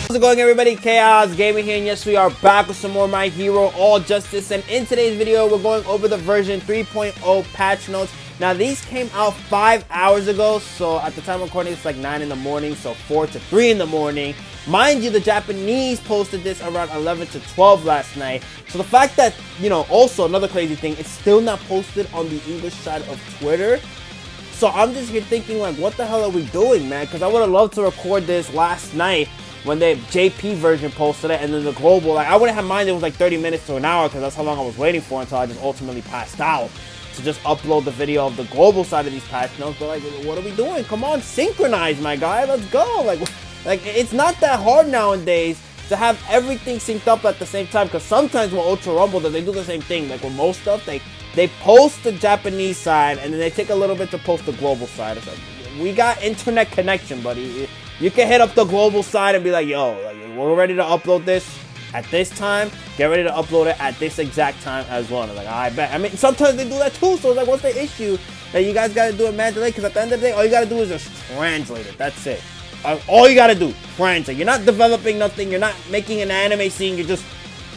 How's it going, everybody? Chaos Gaming here, and yes, we are back with some more My Hero All Justice. And in today's video, we're going over the version 3.0 patch notes. Now, these came out 5 hours ago, so at the time of recording, it's like 9 in the morning, so 4 to 3 in the morning. Mind you, the Japanese posted this around 11 to 12 last night. So the fact that, you know, also another crazy thing, it's still not posted on the English side of Twitter. So I'm just here thinking, like, what the hell are we doing, man? Because I would have loved to record this last night when the JP version posted it, and then the global, like, I wouldn't have minded it was like 30 minutes to an hour, because that's how long I was waiting for until I just ultimately passed out to just upload the video of the global side of these patch notes. But like, what are we doing? Come on, synchronize, my guy. Let's go. Like it's not that hard nowadays to have everything synced up at the same time, because sometimes with Ultra Rumble, they do the same thing. Like with most stuff, they post the Japanese side, and then they take a little bit to post the global side. It's like, we got internet connection, buddy. You can hit up the global side and be like, yo, like, we're ready to upload this at this time. Get ready to upload it at this exact time as well. And I'm like, I bet. I mean, sometimes they do that too. So it's like, what's the issue that you guys got to do it manually? Because at the end of the day, all you got to do is just translate it. That's it. All you got to do, translate. You're not developing nothing. You're not making an anime scene. You're just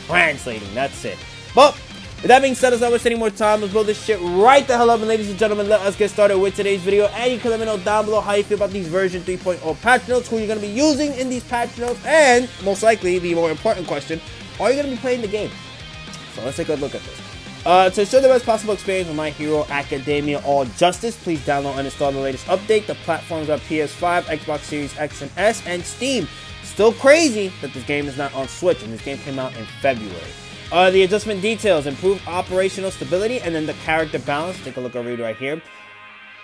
translating. That's it. But with that being said, let's not waste any more time. Let's blow this shit right the hell up. And ladies and gentlemen, let us get started with today's video. And you can let me know down below how you feel about these version 3.0 patch notes, who you're going to be using in these patch notes, and most likely, the more important question, are you going to be playing the game? So let's take a look at this. To ensure the best possible experience with My Hero Academia All Justice, please download and install the latest update. The platforms are PS5, Xbox Series X and S, and Steam. Still crazy that this game is not on Switch, and this game came out in February. The adjustment details: improved operational stability, and then the character balance. Take a look over right here.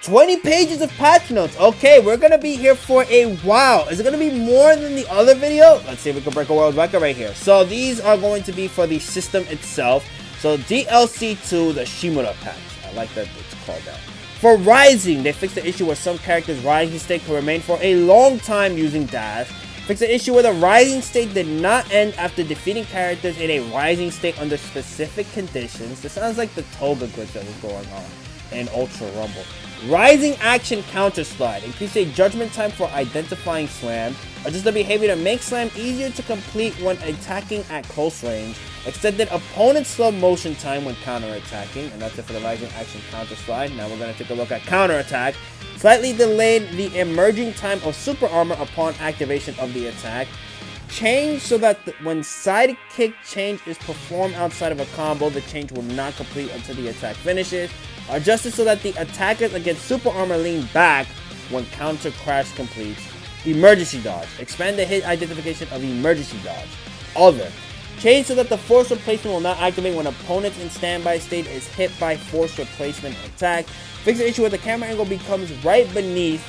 20 pages of patch notes. Okay, we're going to be here for a while. Is it going to be more than the other video? Let's see if we can break a world record right here. So these are going to be for the system itself. So DLC 2, the Shimura patch. I like that it's called that. For Rising, they fixed the issue where some characters' rising state could remain for a long time using dash. Fix the issue where the rising state did not end after defeating characters in a rising state under specific conditions. This sounds like the Toga glitch that was going on in Ultra Rumble. Rising action counter slide. Increase a judgment time for identifying slam. Adjust the behavior to make slam easier to complete when attacking at close range. Extended opponent slow motion time when counter-attacking. And that's it for the rising action counter slide. Now we're going to take a look at counter-attack. Slightly delayed the emerging time of super armor upon activation of the attack. Change so that when sidekick change is performed outside of a combo, the change will not complete until the attack finishes. Adjusted so that the attackers against super armor lean back when counter crash completes. Emergency dodge. Expand the hit identification of emergency dodge. Other. Change so that the force replacement will not activate when opponents in standby state is hit by force replacement attack. Fix the issue where the camera angle becomes right beneath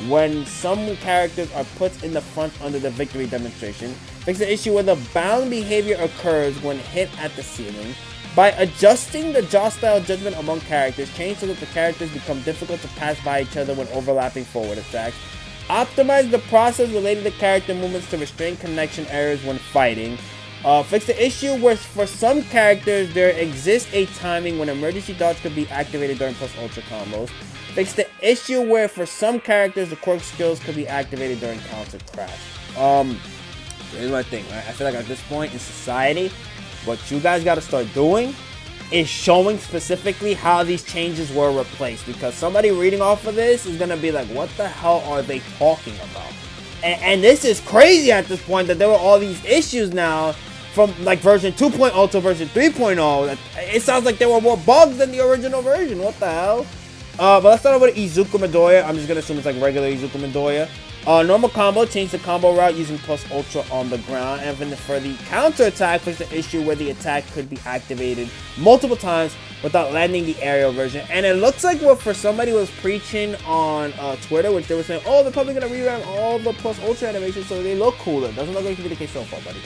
when some characters are put in the front under the victory demonstration. Fix the issue where the bound behavior occurs when hit at the ceiling. By adjusting the jaw style judgment among characters, change so that the characters become difficult to pass by each other when overlapping forward attacks. Optimize the process related to character movements to restrain connection errors when fighting. Fix the issue where for some characters there exists a timing when emergency dodge could be activated during plus ultra combos. Fix the issue where for some characters the quirk skills could be activated during counter crash. Here's my thing, right? I feel like at this point in society, what you guys got to start doing is showing specifically how these changes were replaced, because somebody reading off of this is going to be like, what the hell are they talking about? And this is crazy at this point that there were all these issues now from like version 2.0 to version 3.0. It sounds like there were more bugs than the original version. What the hell? But let's start with Izuku Midoriya. I'm just going to assume it's like regular Izuku Midoriya. Normal combo, change the combo route using plus ultra on the ground. And for the counter attack, fix the issue where the attack could be activated multiple times without landing the aerial version. And it looks like what for somebody was preaching on Twitter, which they were saying, oh, they're probably going to revamp all the plus ultra animations so they look cooler. Doesn't look like to be the case so far, buddy.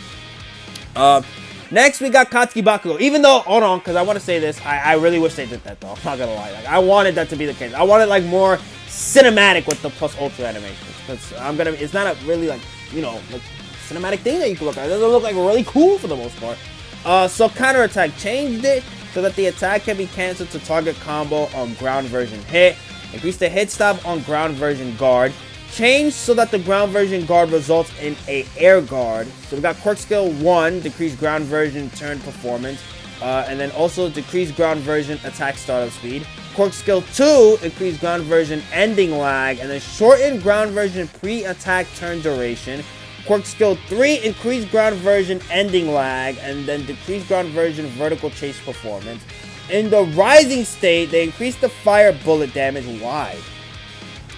Next, we got Katsuki Bakugo. Even though, hold on, because I want to say this, I really wish they did that, though. I'm not going to lie. Like, I wanted that to be the case. I wanted, like, more cinematic with the plus ultra animations. Because it's not a really, like, you know, like, cinematic thing that you can look at. It doesn't look, like, really cool for the most part. So, counterattack changed it so that the attack can be cancelled to target combo on ground version hit. Increase the hit stop on ground version guard. changed so that the ground version guard results in a air guard. So we got quirk skill 1, decreased ground version turn performance, and then also decreased ground version attack startup speed. Quirk skill 2, increased ground version ending lag, and then shortened ground version pre-attack turn duration. Quirk skill 3, increased ground version ending lag, and then decreased ground version vertical chase performance. In the rising state, they increased the fire bullet damage. Why?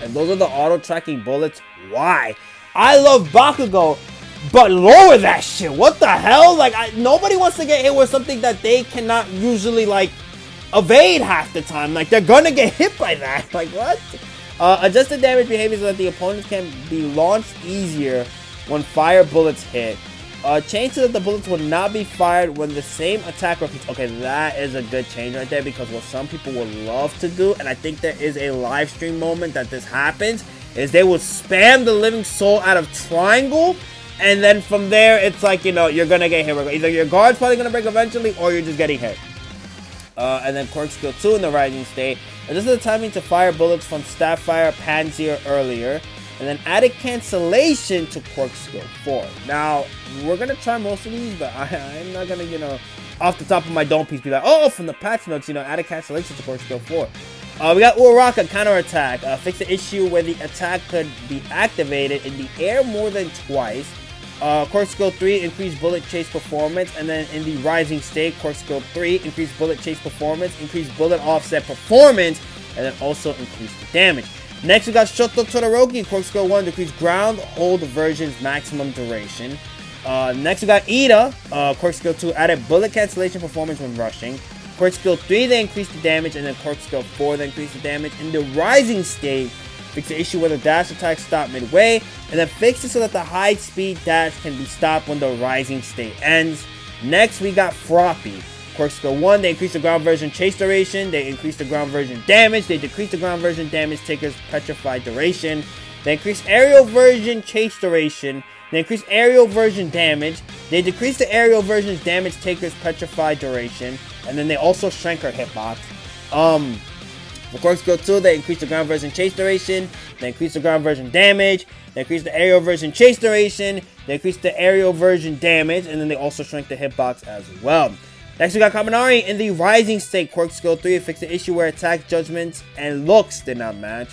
And those are the auto-tracking bullets. Why? I love Bakugo, but lower that shit. What the hell? Like, nobody wants to get hit with something that they cannot usually, like, evade half the time. Like, they're gonna get hit by that. Like, what? Adjusted damage behavior so that the opponents can be launched easier when fire bullets hit. Change so that the bullets will not be fired when the same attack repeats. Okay, that is a good change right there, because what some people would love to do, and I think there is a live stream moment that this happens, is they will spam the living soul out of triangle, and then from there, it's like, you know, you're gonna get hit. Either your guard's probably gonna break eventually, or you're just getting hit. And then quirk skill 2 in the rising state. And this is the timing to fire bullets from Starfire, Panzer earlier. And then added cancellation to quirk skill 4. Now, we're going to try most of these, but I'm not going to, you know, off the top of my dome piece be like, oh, from the patch notes, you know, added cancellation to quirk skill 4. We got Uraraka counterattack. Fix the issue where the attack could be activated in the air more than twice. Quirk skill 3, increased bullet chase performance. And then in the rising state, quirk skill 3, increased bullet chase performance, increased bullet offset performance, and then also increased the damage. Next, we got Shoto Todoroki, quirk skill 1, decreased ground hold version's maximum duration. Next, we got Ida, quirk skill 2, added bullet cancellation performance when rushing. Quirk skill 3, they increased the damage, and then quirk skill 4, they increased the damage. In the rising state, fix the issue where the dash attacks stop midway, and then fix it so that the high speed dash can be stopped when the rising state ends. Next, we got Froppy. Quirk skill 1, they increase the ground version chase duration, they increase the ground version damage, they decrease the ground version damage taker's petrified duration, they increase aerial version chase duration, they increase aerial version damage, they decrease the aerial version's damage taker's petrified duration, and then they also shrank her hitbox. For quirk skill 2, they increase the ground version chase duration, they increase the ground version damage, they increase the aerial version chase duration, they increase the aerial version damage, and then they also shrank the hitbox as well. Next, we got Kaminari in the rising state, quirk skill 3, fix the issue where attack judgments and looks did not match.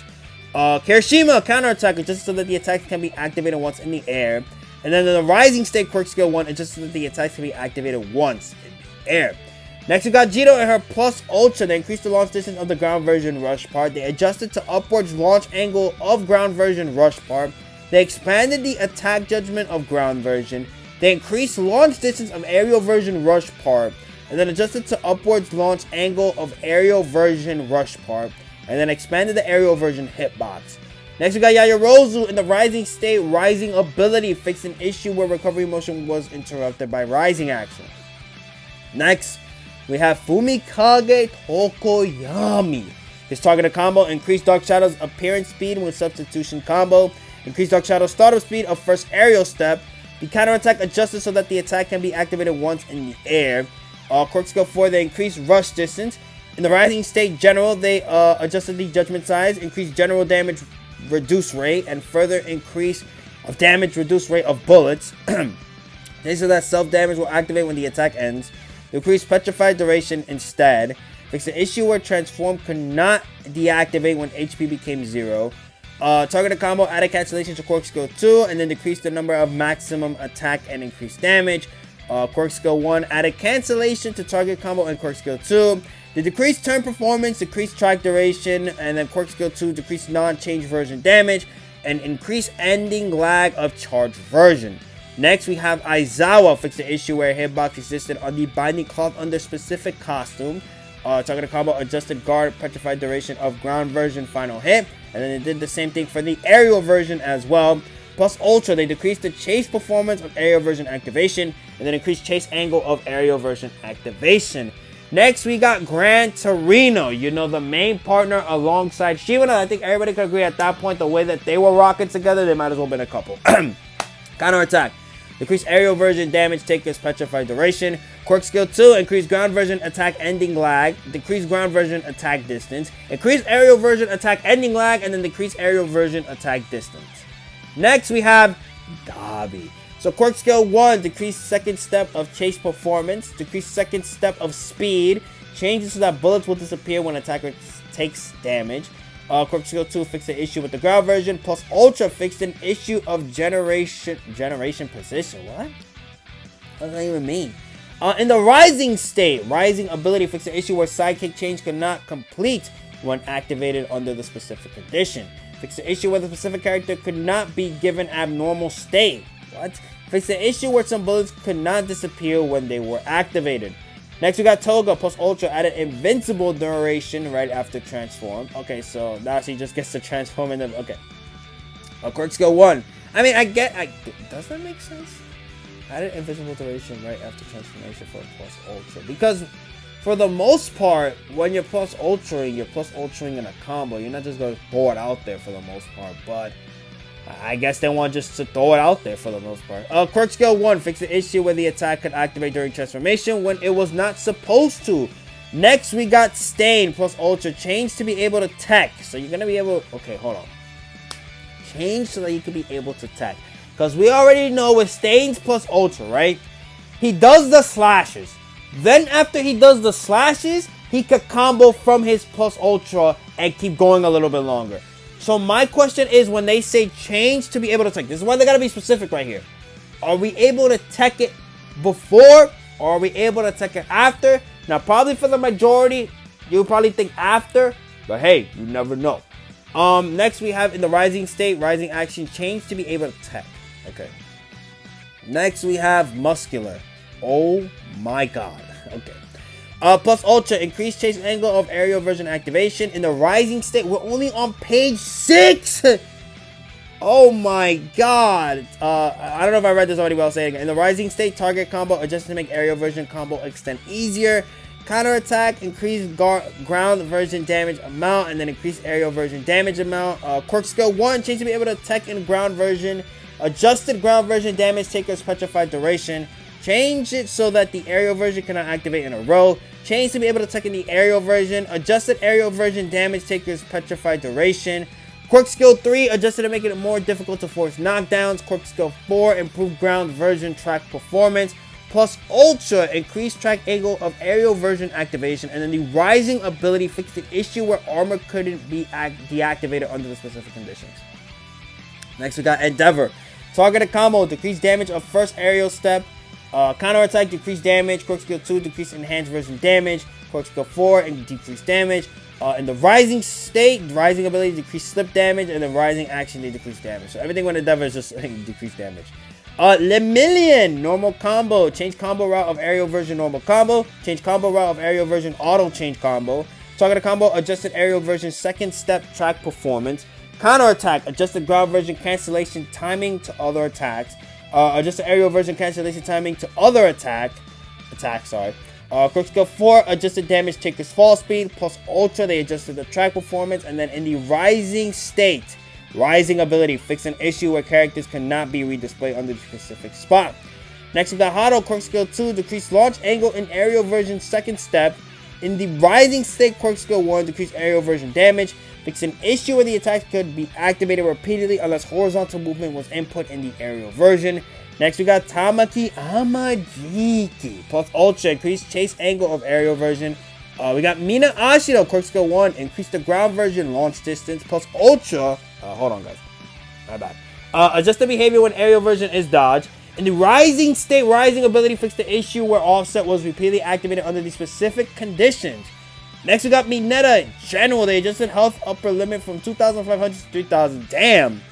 Kirishima counterattack, adjusted so that the attacks can be activated once in the air. And then in the rising state, quirk skill 1, adjusted so that the attacks can be activated once in the air. Next, we got Jito and her plus ultra. They increased the launch distance of the ground version rush part. They adjusted to upwards launch angle of ground version rush part. They expanded the attack judgment of ground version. They increased launch distance of aerial version rush part. And then adjusted to upwards launch angle of aerial version rush part, and then expanded the aerial version hitbox. Next, we got Yayorozu in the rising state, rising ability, fixed an issue where recovery motion was interrupted by rising action. Next, we have Fumikage Tokoyami. His targeted combo, increased Dark Shadow's appearance speed with substitution combo, increased Dark Shadow's startup speed of first aerial step. The counterattack adjusted so that the attack can be activated once in the air. Quirk skill 4, they increased rush distance. In the rising state general, they adjusted the judgment size, increased general damage reduce rate, and further increase of damage reduce rate of bullets. They so that self damage will activate when the attack ends. Decrease petrified duration instead. Fix the issue where transform could not deactivate when HP became 0. Targeted combo, added cancellation to quirk skill 2, and then decrease the number of maximum attack and increased damage. Quirk skill 1, added cancellation to target combo and quirk skill 2. The decreased turn performance, decreased track duration, and then quirk skill 2, decreased non-change version damage, and increased ending lag of charge version. Next, we have Aizawa, fix the issue where hitbox existed on the binding cloth under specific costume. Targeted combo, adjusted guard, petrified duration of ground version final hit, and then it did the same thing for the aerial version as well. Plus Ultra, they decreased the chase performance of aerial version activation, and then increased chase angle of aerial version activation. Next, we got Gran Torino, you know, the main partner alongside Shibana. I think everybody could agree at that point, the way that they were rocking together, they might as well have been a couple. Counterattack. decrease aerial version damage takers petrified duration. Quirk skill 2, increase ground version attack ending lag, decrease ground version attack distance, increase aerial version attack ending lag, and then decrease aerial version attack distance. Next we have Dobby. So quirk skill 1, decrease second step of chase performance, decrease second step of speed, changes so that bullets will disappear when attacker takes damage. Quirk skill 2, fix the issue with the ground version, plus ultra fixed an issue of generation position. What does that even mean? In the rising state, rising ability fix the issue where sidekick change cannot complete when activated under the specific condition. Fix the issue where the specific character could not be given abnormal state. What? Fix the issue where some bullets could not disappear when they were activated. Next we got Toga plus Ultra added invincible duration right after transform. Okay, so now she just gets to transform in the... Okay. Quirk skill 1. I mean, does that make sense? Added invincible duration right after transformation for plus Ultra. Because for the most part, when you're plus Ultraing, you're plus Ultraing in a combo. You're not just going to throw it out there for the most part. But I guess they want just to throw it out there for the most part. Quirk skill 1, fix the issue where the attack could activate during transformation when it was not supposed to. Next, we got Stain plus Ultra. Change to be able to tech. So you're going to be able... Okay, hold on. Change so that you can be able to tech. Because we already know with Stains plus Ultra, right? He does the slashes. Then after he does the slashes, he could combo from his plus Ultra and keep going a little bit longer. So my question is, when they say change to be able to tech, this is why they gotta be specific right here. Are we able to tech it before, or are we able to tech it after? Now, probably for the majority, you'll probably think after, but hey, you never know. Next we have in the rising state, rising action, change to be able to tech. Okay. Next we have muscular. Oh my god. Okay. Plus Ultra, increased chase angle of aerial version activation. In the rising state, we're only on page 6. Oh my god. I don't know if I read this already, but I'll say it again. In the rising state, target combo adjusted to make aerial version combo extend easier. Counter attack, increase ground version damage amount, and then increase aerial version damage amount. Quirk skill 1, change to be able to tech in ground version. Adjusted ground version damage takers petrified duration. Change it so that the aerial version cannot activate in a row. Change to be able to tech in the aerial version. Adjusted aerial version damage takers petrified duration. Quirk skill 3, adjusted to make it more difficult to force knockdowns. Quirk skill 4, improve ground version track performance. Plus Ultra, increase track angle of aerial version activation. And then the rising ability, fix the issue where armor couldn't be deactivated under the specific conditions. Next we got Endeavor. Targeted combo, decrease damage of first aerial step. Counter attack, decrease damage. Quirk skill 2, decrease enhanced version damage. Quirk skill 4, and decrease damage. In the rising state, rising ability, decrease slip damage. And then rising action, they decrease damage. So everything with Endeavor is just decrease damage. Lemillion, normal combo. Change combo route of aerial version normal combo. Change combo route of aerial version auto change combo. Targeted combo, adjusted aerial version second step track performance. Counter attack, adjusted ground version cancellation timing to other attacks. Adjusted aerial version cancellation timing to other attacks. Quirk skill 4, adjusted damage takers fall speed. Plus Ultra, they adjusted the track performance. And then in the rising state, rising ability, fix an issue where characters cannot be redisplayed under the specific spot. Next we got Hado, Quirk skill 2, decrease launch angle in aerial version second step. In the rising state, Quirk skill 1, decrease aerial version damage. Fix an issue where the attack could be activated repeatedly unless horizontal movement was input in the aerial version. Next we got Tamaki Amajiki. Plus Ultra, increase chase angle of aerial version. We got Mina Ashido, Quirk skill 1, increase the ground version launch distance. Plus Ultra, hold on guys, my bad. Adjust the behavior when aerial version is dodged. In the rising state, rising ability, fix the issue where offset was repeatedly activated under the specific conditions. Next we got Mineta General. They adjusted health upper limit from 2,500 to 3,000. Damn.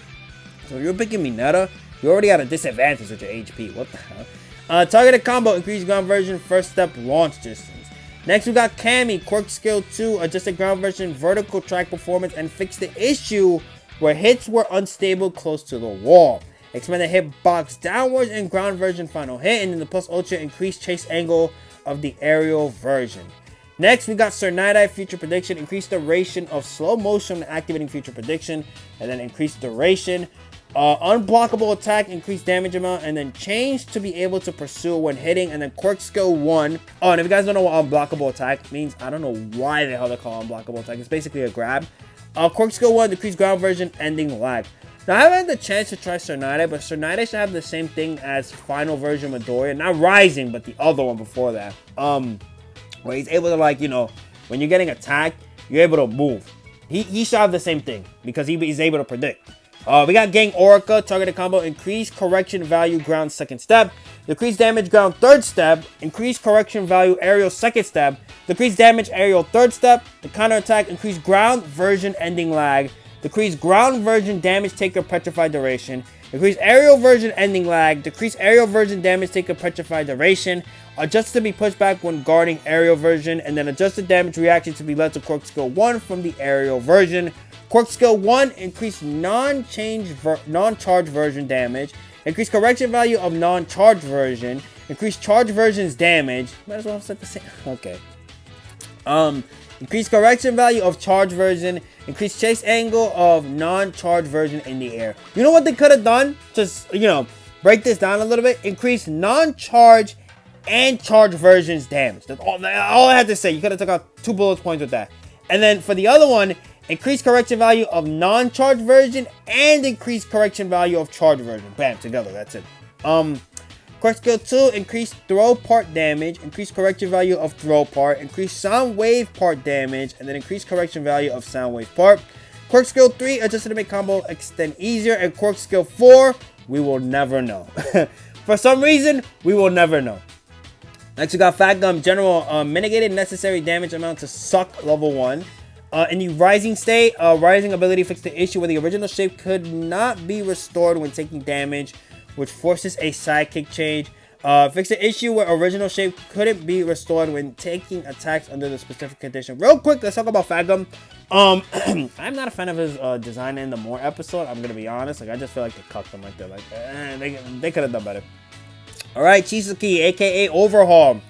So if you're picking Mineta, you already got a disadvantage with your HP. What the hell? Targeted combo, increase ground version first step launch distance. Next we got Cammy, Quirk skill 2, adjusted ground version vertical track performance and fix the issue where hits were unstable close to the wall. Expand the hitbox downwards in ground version final hit, and then the plus Ultra increase chase angle of the aerial version. Next, we got Sir Night-Eye Future Prediction. Increase duration of slow motion when activating Future Prediction. And then increase duration. Unblockable attack, increased damage amount, and then change to be able to pursue when hitting, and then quirk skill 1. Oh, and if you guys don't know what unblockable attack means, I don't know why the hell they call it unblockable attack. It's basically a grab. Quirk skill 1, decrease ground version, ending lag. Now, I haven't had the chance to try Tornado, but Tornado should have the same thing as final version Midoriya. Not Rising, but the other one before that. Where he's able to, like, you know, when you're getting attacked, you're able to move. He should have the same thing, because he's able to predict. We got Gang Orica, targeted combo, increase correction value ground 2nd step, decrease damage ground 3rd step, increase correction value aerial 2nd step, decrease damage aerial 3rd step, the counter attack, increase ground version ending lag, decrease ground version damage taker petrified duration, decrease aerial version ending lag, decrease aerial version damage taker petrified duration, adjusted to be pushed back when guarding aerial version, and then adjusted damage reaction to be led to quirk skill 1 from the aerial version. Quirk skill 1, increase non-charge version damage, increase correction value of non-charge version, increase charge version's damage. Might as well have set the same. Okay. Increase correction value of charge version, increase chase angle of non-charge version in the air. You know what they could have done? Just, you know, break this down a little bit. Increase non-charge and charge version's damage. That's all I had to say. You could have took out 2 bullet points with that. And then for the other one, increase correction value of non-charge version and increase correction value of charge version. Bam, together, that's it. Quirk skill 2, increase throw part damage, increase correction value of throw part, increase sound wave part damage, and then increase correction value of sound wave part. Quirk skill 3, adjusted to make combo extend easier, and quirk skill 4, we will never know. For some reason, we will never know. Next, we got Fat Gum General, mitigated necessary damage amount to suck level 1. In the Rising state, Rising ability fixed the issue where the original shape could not be restored when taking damage, which forces a sidekick change. Fix the issue where original shape couldn't be restored when taking attacks under the specific condition. Real quick, let's talk about Fat Gum. I'm not a fan of his design in the More episode. I'm gonna be honest. Like, I just feel like they cucked him. Like, they're like, they could have done better. All right, Chisaki, aka Overhaul.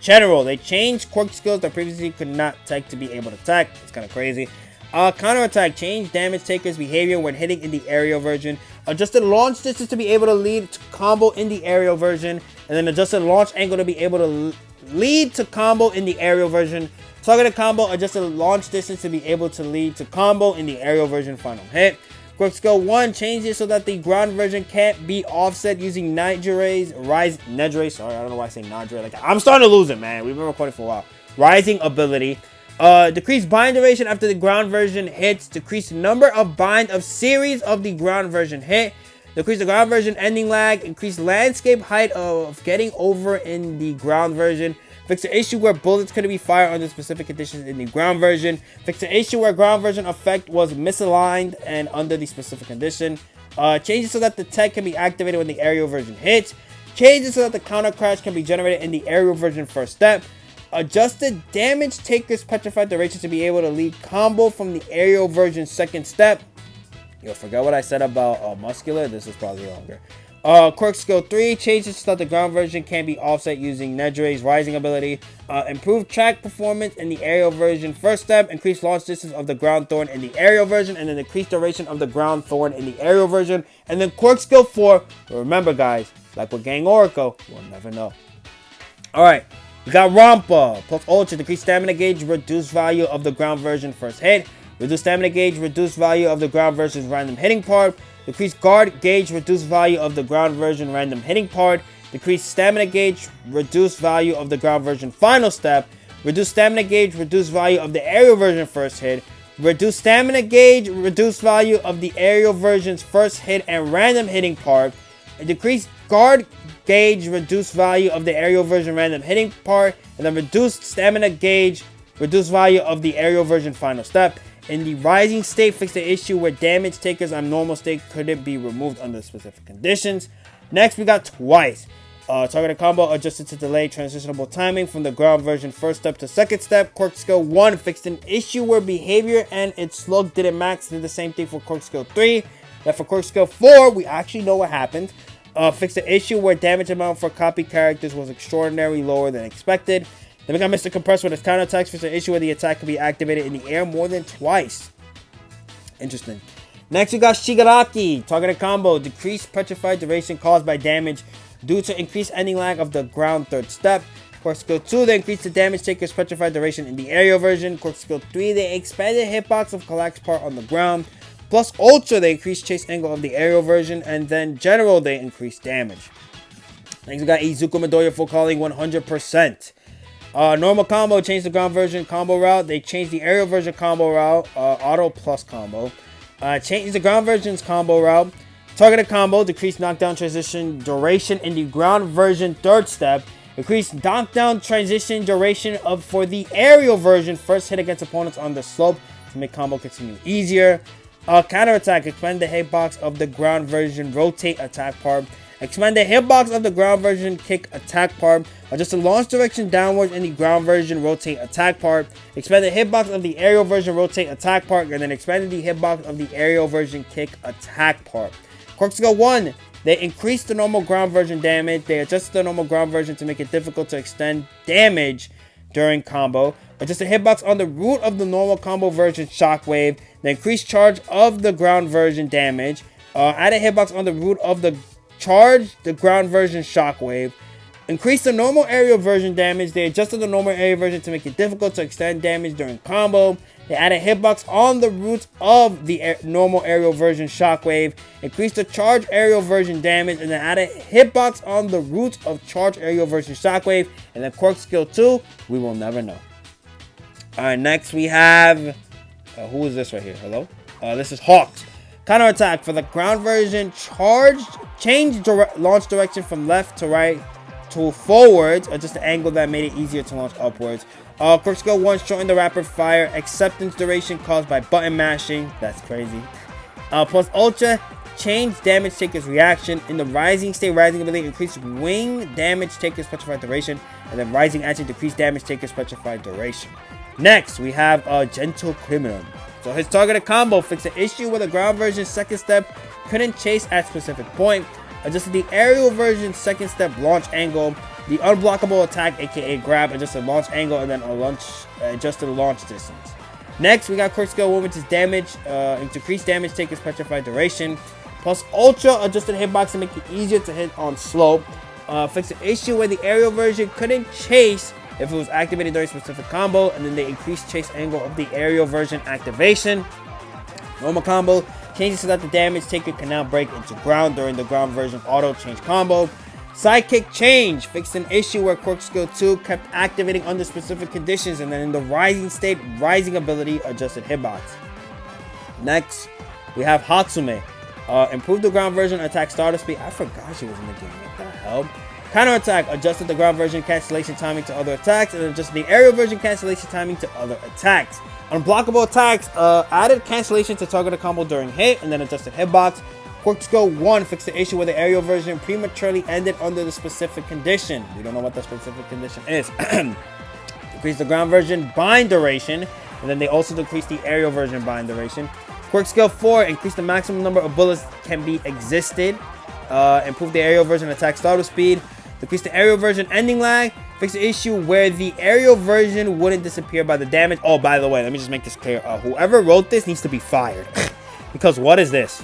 General, they changed quirk skills that previously could not take to be able to attack. It's kind of crazy. Counter attack, change damage taker's behavior when hitting in the aerial version. Adjusted launch distance to be able to lead to combo in the aerial version. And then adjusted launch angle to be able to lead to combo in the aerial version. Targeted combo, adjusted launch distance to be able to lead to combo in the aerial version final hit. Quirk skill 1 changes so that the ground version can't be offset using Nedre's sorry, I don't know why I say Nedre. Like, I'm starting to lose it, man. We've been recording for a while. Rising ability. Decrease bind duration after the ground version hits. Decrease number of bind of series of the ground version hit. Decrease the ground version ending lag. Increase landscape height of getting over in the ground version. Fix the issue where bullets couldn't be fired under specific conditions in the ground version. Fix the issue where ground version effect was misaligned and under the specific condition. Changes so that the tech can be activated when the aerial version hits. Changes so that the counter crash can be generated in the aerial version first step. Adjusted damage taker's petrified duration to be able to lead combo from the aerial version second step. Yo, forgot what I said about muscular. This is probably longer. Quirk skill 3 changes so that the ground version can be offset using Nedre's Rising ability. Improved track performance in the aerial version first step. Increase launch distance of the ground thorn in the aerial version. And then increase duration of the ground thorn in the aerial version. And then quirk skill 4. Remember, guys, like with Gang Oracle, we'll never know. Alright, we got Rampa. Plus Ultra. Decrease stamina gauge. Reduce value of the ground version first hit. Reduce stamina gauge. Reduce value of the ground version's random hitting part. Decrease guard gauge, reduce value of the ground version random hitting part. Decrease stamina gauge, reduce value of the ground version final step. Reduce stamina gauge, reduce value of the aerial version first hit. Reduce stamina gauge, reduce value of the aerial version's first hit and random hitting part. And decrease guard gauge, reduce value of the aerial version random hitting part. And then reduce stamina gauge, reduce value of the aerial version final step. In the Rising state, fix the issue where damage takers on normal state couldn't be removed under specific conditions. Next, we got Twice. Targeted combo adjusted to delay transitionable timing from the ground version first step to second step. Quirk skill 1 fixed an issue where behavior and its slug didn't max. Did the same thing for Quirk skill 3. Then for Quirk skill 4, we actually know what happened. Fixed the issue where damage amount for copy characters was extraordinarily lower than expected. Then we got Mr. Compressor with his counterattacks. Fixed the issue where the attack can be activated in the air more than twice. Interesting. Next, we got Shigaraki. Targeted combo. Decreased petrified duration caused by damage due to increased ending lag of the ground third step. Quirk skill 2, they increased the damage taker's petrified duration in the aerial version. Quirk skill 3, they expanded hitbox of collapsed part on the ground. Plus Ultra, they increased chase angle of the aerial version. And then General, they increased damage. Next, we got Izuku Midoriya full calling 100%. Normal combo, changed the ground version combo route. They changed the aerial version combo route, auto plus combo. Changed the ground version's combo route. Targeted combo, decreased knockdown transition duration in the ground version third step. Increased knockdown transition duration for the aerial version first hit against opponents on the slope to make combo continue easier. Counterattack, expand the hitbox of the ground version rotate attack part. Expand the hitbox of the ground version kick attack part. Adjust the launch direction downwards in the ground version rotate attack part. Expand the hitbox of the aerial version rotate attack part. And then expanded the hitbox of the aerial version kick attack part. Quirk skill 1. They increased the normal ground version damage. They adjusted the normal ground version to make it difficult to extend damage during combo. Adjust the hitbox on the root of the normal combo version shockwave. They increased charge of the ground version damage. Added hitbox on the root of the charge, the ground version shockwave. Increased the normal aerial version damage. They adjusted the normal aerial version to make it difficult to extend damage during combo. They added hitbox on the roots of the normal aerial version shockwave. Increased the charge aerial version damage. And then added hitbox on the roots of charge aerial version shockwave. And then Quirk skill 2, we will never know. Alright, next we have... who is this right here? Hello? This is Hawks. Counterattack for the ground version. Change launch direction from left to right to forwards. Adjust the angle that made it easier to launch upwards. Quirk skill 1, shorten the rapid fire acceptance duration caused by button mashing. That's crazy. Plus Ultra, change damage taker's reaction. In the rising state, rising ability, increase wing damage taker's petrified duration. And then rising action, decrease damage taker's petrified duration. Next, we have Gentle Criminal. So his targeted combo, fixed the issue with the ground version second step couldn't chase at specific point. Adjusted the aerial version second step launch angle. The unblockable attack, aka grab, adjusted launch angle, and then adjusted launch distance. Next, we got Quirk skill 1, which is damage, decreased damage taker's petrified duration. Plus Ultra, adjusted hitbox to make it easier to hit on slope. Fixed the issue where the aerial version couldn't chase if it was activated during a specific combo, and then they increased chase angle of the aerial version activation. Normal combo, changes so that the damage taker can now break into ground during the ground version auto change combo. Sidekick change, fixed an issue where Quirk skill 2 kept activating under specific conditions, and then in the rising state, rising ability, adjusted hitbox. Next, we have Hatsume. Improved the ground version attack starter speed. I forgot she was in the game. What the hell? Counterattack, adjusted the ground version cancellation timing to other attacks, and adjusted the aerial version cancellation timing to other attacks. Unblockable attacks, added cancellation to targeted combo during hit, and then adjusted hitbox. Quirk skill 1, fixed the issue where the aerial version prematurely ended under the specific condition. We don't know what the specific condition is. Decreased the ground version bind duration, and then they also decreased the aerial version bind duration. Quirk skill 4, increased the maximum number of bullets can be existed. Improved the aerial version attack startle speed. Decrease the aerial version ending lag. Fix the issue where the aerial version wouldn't disappear by the damage. Oh, by the way, let me just make this clear. Whoever wrote this needs to be fired. Because what is this?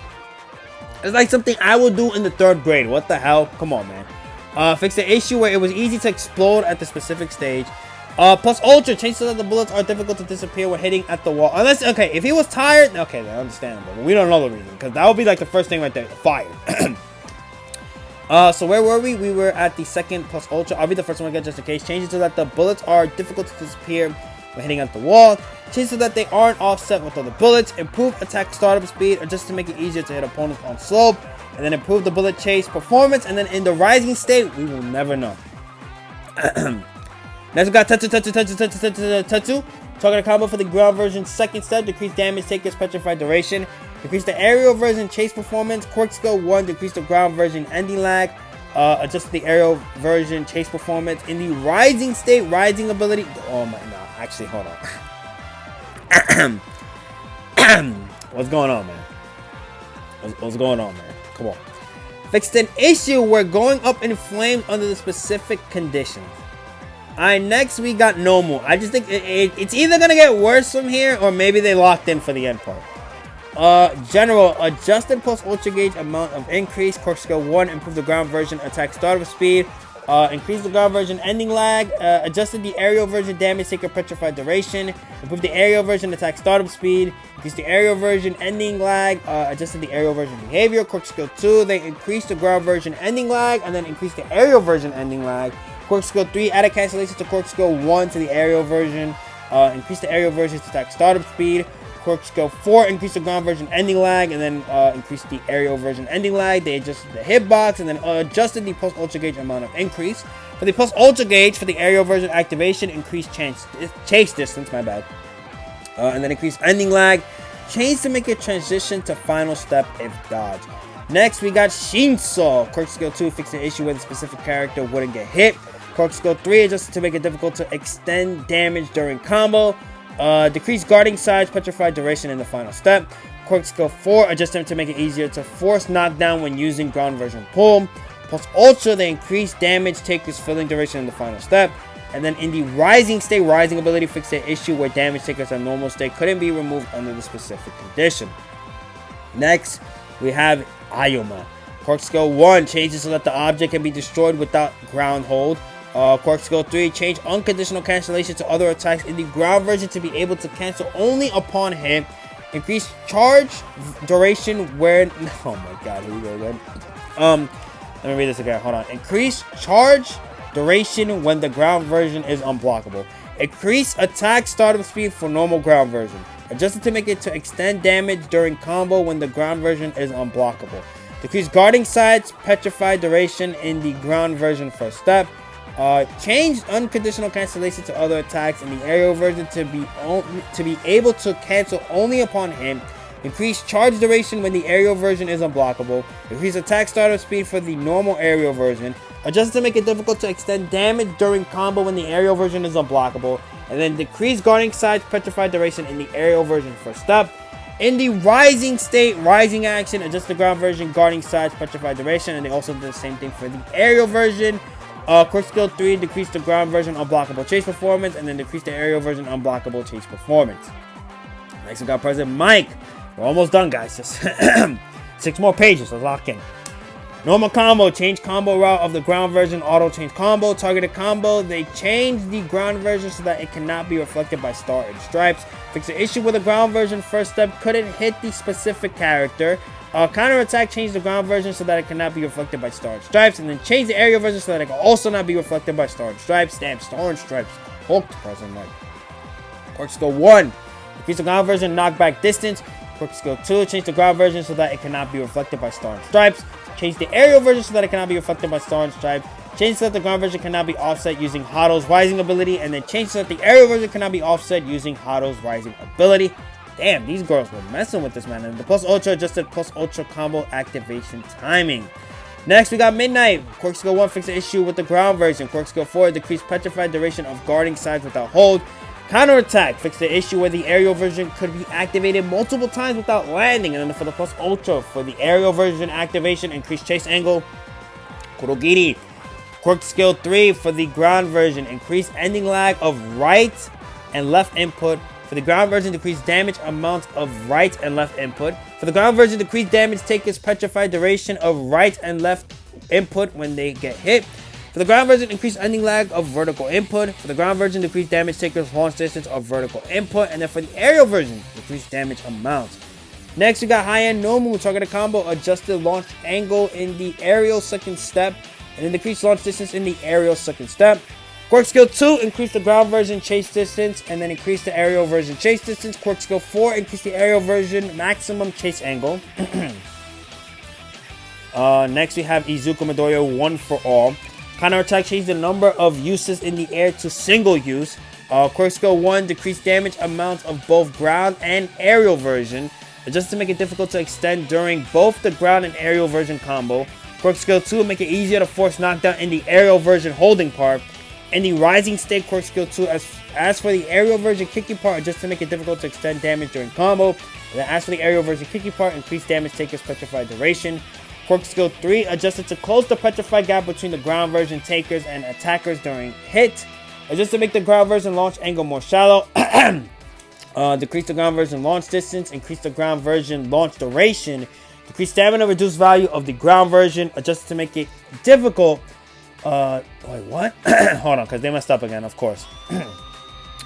It's like something I would do in the 3rd grade. What the hell? Come on, man. Fix the issue where it was easy to explode at the specific stage. Plus Ultra, change so that the bullets are difficult to disappear when hitting at the wall. Unless, okay, if he was tired, okay, then understandable. But we don't know the reason. Because that would be like the first thing right there. Fire. So where were we? We were at the second plus Ultra. I'll be the first one again just in case. Change it so that the bullets are difficult to disappear when hitting at the wall. Change so that they aren't offset with other bullets. Improve attack startup speed, or just to make it easier to hit opponents on slope. And then improve the bullet chase performance. And then in the rising state, we will never know. Next we got Tetsu. Targeted combo for the ground version second step. Decrease damage taker's petrified duration. Decrease the aerial version chase performance. Quirk skill 1, decrease the ground version ending lag. Adjust the aerial version chase performance. In the rising state, rising ability. Oh my, no, actually, hold on. What's going on, man? What's going on, man? Come on. Fixed an issue where going up in flames under the specific conditions. Alright, next we got Nomu. I just think it's either gonna get worse from here, or maybe they locked in for the end part. General, adjusted plus ultra gauge amount of increase. Quirk skill 1, improve the ground version attack startup speed. Increase the ground version ending lag. Adjusted the aerial version damage taker petrified duration. Improve the aerial version attack startup speed. Increase the aerial version ending lag. Adjusted the aerial version behavior. Quirk skill 2, then increase the ground version ending lag, and then increase the aerial version ending lag. Quirk skill 3, add a cancellation to Quirk skill 1 to the aerial version. Increase the aerial version to attack startup speed. Quirk skill 4, increase the ground version ending lag, and then increase the aerial version ending lag. They adjusted the hitbox, and then adjusted the plus ultra gauge amount of increase. For the plus ultra gauge, for the aerial version activation, increase chase distance, my bad. And then increase ending lag. Change to make a transition to final step if dodge. Next, we got Shinso. Quirk skill 2, fix the issue where the specific character wouldn't get hit. Quirk skill 3, adjusted to make it difficult to extend damage during combo. Decrease guarding size, petrified duration in the final step. Quirk skill 4, adjustment to make it easier to force knockdown when using ground version pull. Plus ultra, they increase damage taker's filling duration in the final step. And then in the rising state, rising ability, fix the issue where damage takers on normal state couldn't be removed under the specific condition. Next, we have Ayoma. Quirk skill 1, changes so that the object can be destroyed without ground hold. Quirk skill 3, change unconditional cancellation to other attacks in the ground version to be able to cancel only upon hit. Increase charge duration where... Oh my god, here we go again. Let me read this again, hold on. Increase charge duration when the ground version is unblockable. Increase attack startup speed for normal ground version. Adjusted to make it to extend damage during combo when the ground version is unblockable. Decrease guarding sides, petrified duration in the ground version first step. Change unconditional cancellation to other attacks in the aerial version to be able to cancel only upon him. Increase charge duration when the aerial version is unblockable. Increase attack startup speed for the normal aerial version. Adjust to make it difficult to extend damage during combo when the aerial version is unblockable. And then decrease guarding size, petrified duration in the aerial version first step. In the rising state, rising action, adjust the ground version, guarding size, petrified duration, and they also do the same thing for the aerial version. Quirk skill 3, decrease the ground version unblockable chase performance, and then decrease the aerial version unblockable chase performance. Next we got President Mike. We're almost done, guys. Just 6 more pages, let's lock in. Normal combo, change combo route of the ground version, auto change combo, targeted combo. They changed the ground version so that it cannot be reflected by star and stripes. Fix the issue with the ground version first step couldn't hit the specific character. Counter attack, change the ground version so that it cannot be reflected by star and stripes, and then change the aerial version so that it can also not be reflected by star and stripes. Damn, star and stripes hooked President Mike. Quirk skill 1, increase the ground version knockback distance. Quirk skill 2, change the ground version so that it cannot be reflected by star and stripes. Change the aerial version so that it cannot be reflected by star and stripes. Change so that the ground version cannot be offset using Hado's rising ability, and then change so that the aerial version cannot be offset using Hado's rising ability. Damn, these girls were messing with this, man. And the plus ultra adjusted plus ultra combo activation timing. Next, we got Midnight. Quirk skill 1, fix the issue with the ground version. Quirk skill 4, decrease petrified duration of guarding sides without hold. Counter attack, fix the issue where the aerial version could be activated multiple times without landing. And then for the plus ultra, for the aerial version activation, increase chase angle. Kurogiri. Quirk skill 3, for the ground version, increase ending lag of right and left input. For the ground version, decrease damage amount of right and left input. For the ground version, decrease damage taker's petrified duration of right and left input when they get hit. For the ground version, increase ending lag of vertical input. For the ground version, decrease damage taker's launch distance of vertical input. And then for the aerial version, decrease damage amount. Next, we got high-end no move targeted combo, adjusted launch angle in the aerial second step, and then decrease launch distance in the aerial second step. Quirk skill 2, increase the ground version chase distance, and then increase the aerial version chase distance. Quirk skill 4, increase the aerial version maximum chase angle. Next, we have Izuku Midoriya 1 for all. Counter attack, change the number of uses in the air to single use. Quirk skill 1, decrease damage amount of both ground and aerial version, just to make it difficult to extend during both the ground and aerial version combo. Quirk skill 2, make it easier to force knockdown in the aerial version holding part. In the rising state, Quirk skill 2, as for the aerial version kicky part, just to make it difficult to extend damage during combo. And then as for the aerial version kicky part, increase damage taker's petrified duration. Quirk skill 3, adjusted to close the petrified gap between the ground version takers and attackers during hit. Just to make the ground version launch angle more shallow. Decrease the ground version launch distance, increase the ground version launch duration, decrease stamina, reduce value of the ground version, adjusted to make it difficult. Wait, what? Hold on, because they messed up again, of course.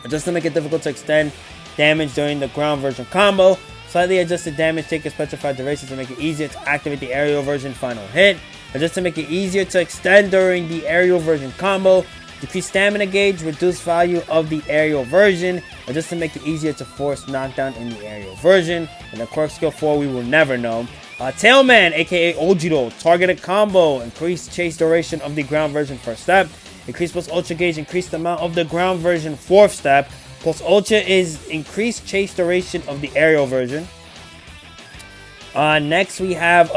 Just to make it difficult to extend damage during the ground version combo. Slightly adjusted damage take a specified duration to make it easier to activate the aerial version final hit. Adjust to make it easier to extend during the aerial version combo. Decrease stamina gauge, reduce value of the aerial version. Adjust to make it easier to force knockdown in the aerial version. And the quirk skill 4 we will never know. Tailman, aka Ojiro, targeted combo. Increase chase duration of the ground version first step. Increase plus ultra gauge, increase the amount of the ground version fourth step. Plus ultra is increased chase duration of the aerial version. Next we have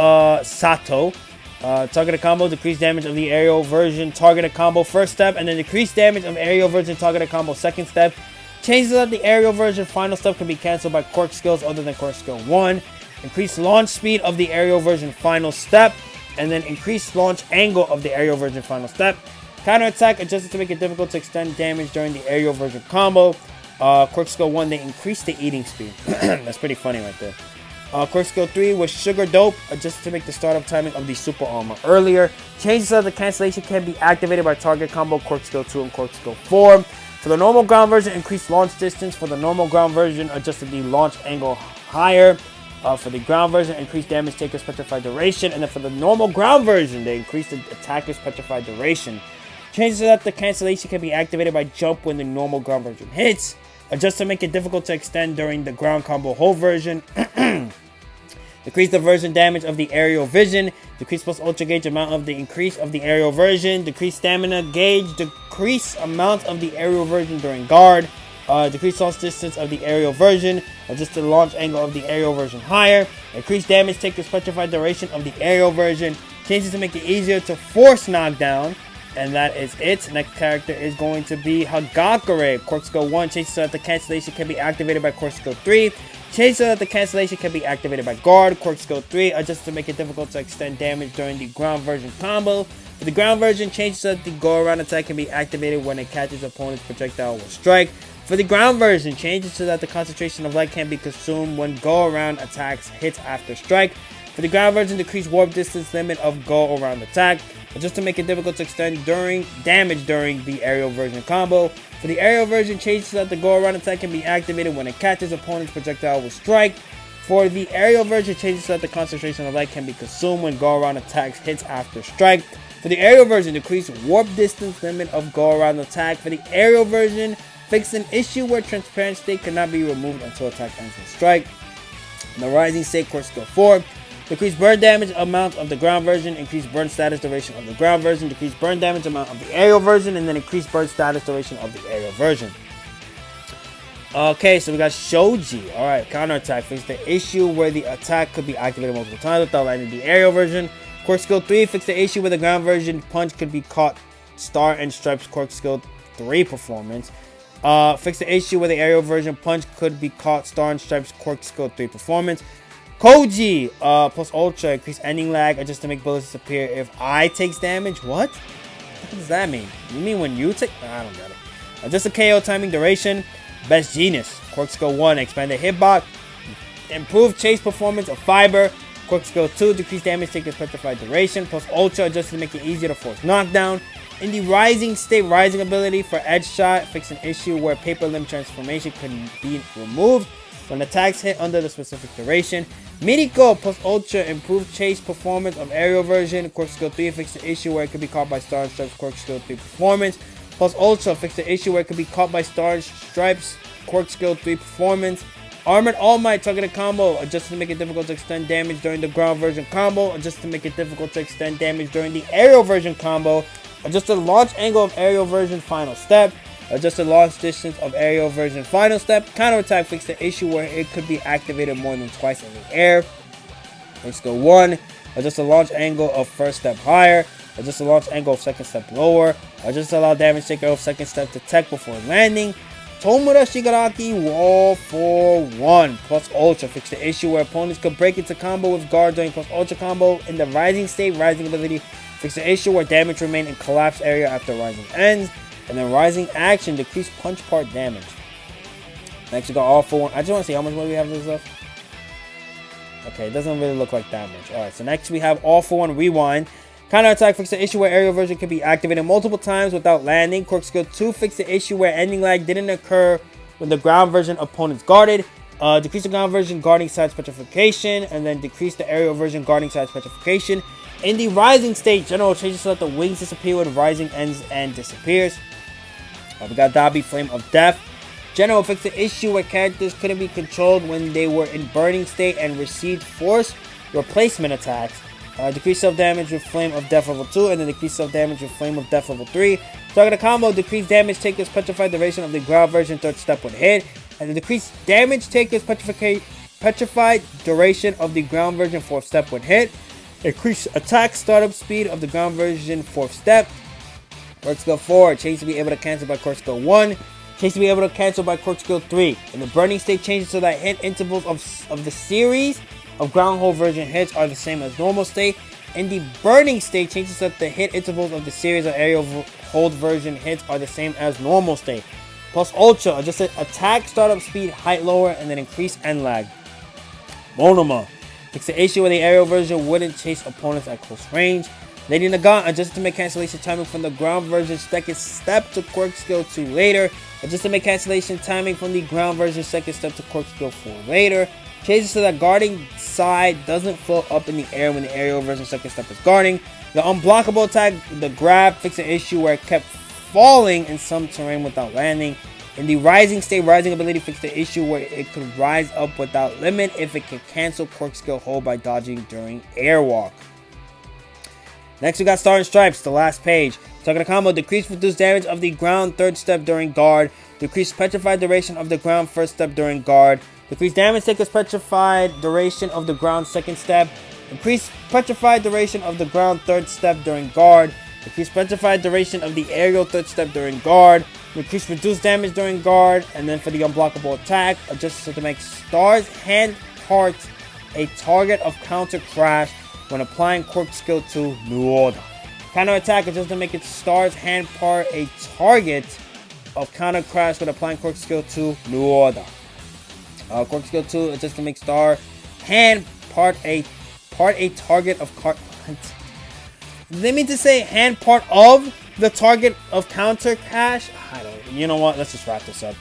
Sato. Targeted combo, decrease damage of the aerial version targeted combo first step, and then decrease damage of aerial version targeted combo second step. Changes of the aerial version final step can be cancelled by quirk skills other than quirk skill 1. Increase launch speed of the aerial version final step, and then increase launch angle of the aerial version final step. Counter attack adjusted to make it difficult to extend damage during the aerial version combo. Quirk skill 1, they increase the eating speed. That's pretty funny right there. Quirk skill 3 was Sugar Dope, adjusted to make the startup timing of the super armor earlier. Changes of the cancellation can be activated by target combo, Quirk skill 2 and Quirk skill 4. For the normal ground version, increase launch distance. For the normal ground version, adjusted the launch angle higher. For the ground version, increase damage taker's petrified duration. And then for the normal ground version, they increase the attacker's petrified duration. Changes so that the cancellation can be activated by jump when the normal ground version hits. Adjust to make it difficult to extend during the ground combo hold version. Decrease the version damage of the aerial vision. Decrease plus ultra gauge amount of the increase of the aerial version. Decrease stamina gauge. Decrease amount of the aerial version during guard. Decrease launch distance of the aerial version. Adjust the launch angle of the aerial version higher. Increase damage taker's petrified duration of the aerial version. Changes to make it easier to force knockdown. And that is it. Next character is going to be Hagakure. Quirk skill 1 changes so that the cancellation can be activated by Quirk skill 3. Change so that the cancellation can be activated by guard. Quirk skill 3 adjusts to make it difficult to extend damage during the ground version combo. For the ground version, change so that the go around attack can be activated when it catches opponent's projectile with strike. For the ground version, changes so that the concentration of light can be consumed when go around attacks hits after strike. For the ground version, decrease warp distance limit of go around attack. Just to make it difficult to extend damage during the aerial version combo. For the aerial version, changes so that the go around attack can be activated when it catches opponent's projectile with strike. For the aerial version, changes so that the concentration of light can be consumed when go around attacks hits after strike. For the aerial version, decrease warp distance limit of go around attack. For the aerial version, fix an issue where transparent state cannot be removed until attack ends with strike. In the rising state, Quirk skill 4. Decrease burn damage amount of the ground version, increase burn status duration of the ground version, decrease burn damage amount of the aerial version, and then increase burn status duration of the aerial version. Okay, so we got Shoji. Alright, counterattack. Fix the issue where the attack could be activated multiple times without landing the aerial version. Quirk skill 3. Fix the issue where the ground version punch could be caught Star and Stripes Quirk skill 3 performance. Fix the issue where the aerial version punch could be caught Star and Stripes Quirk skill 3 performance. Koji, plus ultra, increase ending lag, adjust to make bullets disappear if I takes damage. What? What does that mean? You mean when you take? I don't get it. Adjust the KO timing duration. Best Genius. Quirk skill 1, expand the hitbox. Improve chase performance of Fiber. Quirk skill 2, decrease damage taker's petrified duration. Plus ultra, adjust to make it easier to force knockdown. In the rising state, rising ability for edge shot, fix an issue where paper limb transformation can be removed when attacks hit under the specific duration. Miriko plus ultra, improve chase performance of aerial version. Quirk skill 3, fix the issue where it could be caught by Star and Stripes. Quirk skill 3 performance. Plus ultra, fix the issue where it could be caught by Star and Stripes. Quirk skill 3 performance. Armored All Might targeted combo, adjust to make it difficult to extend damage during the ground version combo. Adjust to make it difficult to extend damage during the aerial version combo. Adjust the launch angle of aerial version final step. Adjust the launch distance of aerial version final step. Counterattack, fix the issue where it could be activated more than twice in the air. Let's go 1. Adjust the launch angle of first step higher. Adjust the launch angle of second step lower. Adjust to allow damage taker of second step to tech before landing. Tomura Shigaraki wall for 1 plus ultra. Fix the issue where opponents could break into combo with guard during plus ultra combo. In the rising state, rising ability, fix the issue where damage remain in collapse area after rising ends. And then rising action, decrease punch part damage. Next, we got All For One. I just want to see how much more we have this left. Okay, it doesn't really look like that much. Alright, so next we have All For One Rewind. Counter-attack, fix the issue where aerial version can be activated multiple times without landing. Quirk skill 2, fix the issue where ending lag didn't occur when the ground version opponent's guarded. Decrease the ground version guarding side petrification, and then decrease the aerial version guarding side petrification. In the rising state, general changes so that the wings disappear when rising ends and disappears. We got Dobby, Flame of Death. General, fix the issue where characters couldn't be controlled when they were in burning state and received force replacement attacks. Decrease self-damage with Flame of Death level 2, and then decrease self-damage with Flame of Death level 3. Target a combo, decrease damage takers petrified duration of the ground version 3rd step when hit. And the decrease damage takers petrified duration of the ground version 4th step when hit. Increase attack startup speed of the ground version 4th step. Quirk skill 4, change to be able to cancel by Quirk skill 1. Change to be able to cancel by Quirk skill 3. And the burning state changes so that hit intervals of the series of ground hold version hits are the same as normal state. And the burning state changes so that the hit intervals of the series of aerial hold version hits are the same as normal state. Plus Ultra, adjusted attack startup speed, height lower, and then increase end lag. Monoma, fix the issue where the aerial version wouldn't chase opponents at close range. Lady Nagant, adjusted to make cancellation timing from the ground version 2nd step to Quirk skill 2 later. Adjusted to make cancellation timing from the ground version 2nd step to Quirk skill 4 later. Changes so that guarding side doesn't float up in the air when the aerial version 2nd step is guarding. The unblockable attack, the grab, fix an issue where it kept falling in some terrain without landing. In the rising state, rising ability, fix the issue where it could rise up without limit if it can cancel Quirk skill hold by dodging during airwalk. Next, we got Star and Stripes, the last page. Target a combo, decrease reduced damage of the ground 3rd step during guard. Decrease petrified duration of the ground 1st step during guard. Decrease damage takers petrified duration of the ground 2nd step. Increase petrified duration of the ground 3rd step during guard. Decrease petrified duration of the aerial 3rd step during guard. Increase reduced damage during guard. And then for the unblockable attack, adjust it to make Star's hand parts a target of counter crash when applying Quirk skill 2 New Order. Counter attack, adjust to make its Star's hand part a target of counter crash when applying Quirk skill 2 New Order. Quirk skill 2, adjust to make Star hand part a target of they mean to say hand part of the target of counter crash? I don't. You know what? Let's just wrap this up.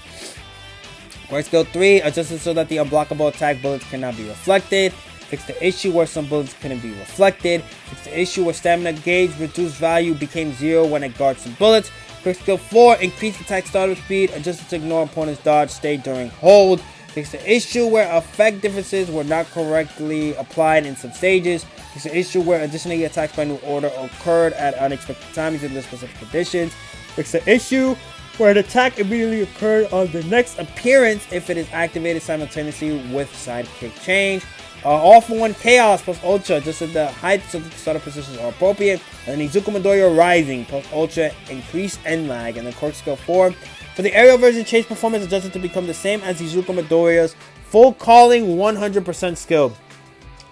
Quirk skill 3, adjusted so that the unblockable attack bullets cannot be reflected. Fix the issue where some bullets couldn't be reflected. Fix the issue where stamina gauge reduced value became 0 when it guards some bullets. Quirk skill 4, increase attack startup speed, adjusted to ignore opponent's dodge state during hold. Fix the issue where effect differences were not correctly applied in some stages. Fix the issue where additionally attacks by New Order occurred at unexpected times in the specific conditions. Fix the issue where an attack immediately occurred on the next appearance if it is activated simultaneously with sidekick change. All for one Chaos plus Ultra, just so the heights of the starter positions are appropriate. And then Izuku Midoriya Rising plus Ultra, increase end lag. And then Quirk skill 4. For the aerial version, chase performance adjusted to become the same as Izuku Midoriya's full calling 100% skill.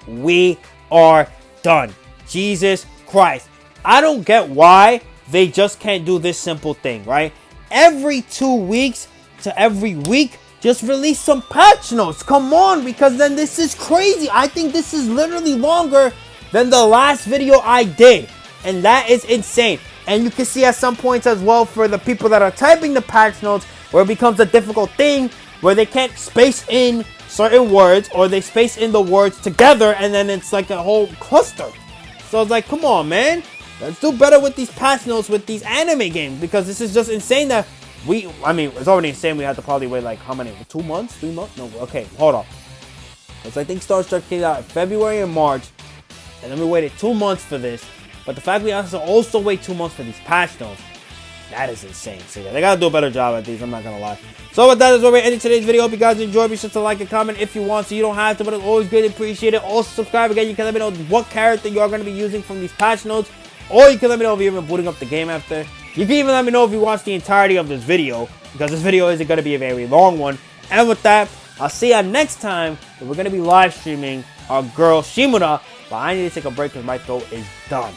We are done. Jesus Christ. I don't get why they just can't do this simple thing, right? Every 2 weeks to every week, just release some patch notes. Come on, because then this is crazy. I think this is literally longer than the last video I did. And that is insane. And you can see at some points as well for the people that are typing the patch notes where it becomes a difficult thing where they can't space in certain words or they space in the words together and then it's like a whole cluster. So it's like, come on, man. Let's do better with these patch notes with these anime games because this is just insane that it's already insane. We have to probably wait like how many? 2 months? 3 months? No, okay, hold on. Because I think Star Trek came out in February and March and then we waited 2 months for this. But the fact we have to also wait 2 months for these patch notes, that is insane. So yeah, they gotta do a better job at these, I'm not gonna lie. So with that is where we're ending today's video. Hope you guys enjoyed. Be sure to like and comment if you want, so you don't have to, but it's always greatly appreciated. Also subscribe again. You can let me know what character you are going to be using from these patch notes, or you can let me know if you're even booting up the game after. You can even let me know if you watched the entirety of this video, because this video isn't going to be a very long one. And with that, I'll see you next time. We're going to be live streaming our girl Shimura, but I need to take a break because my throat is done.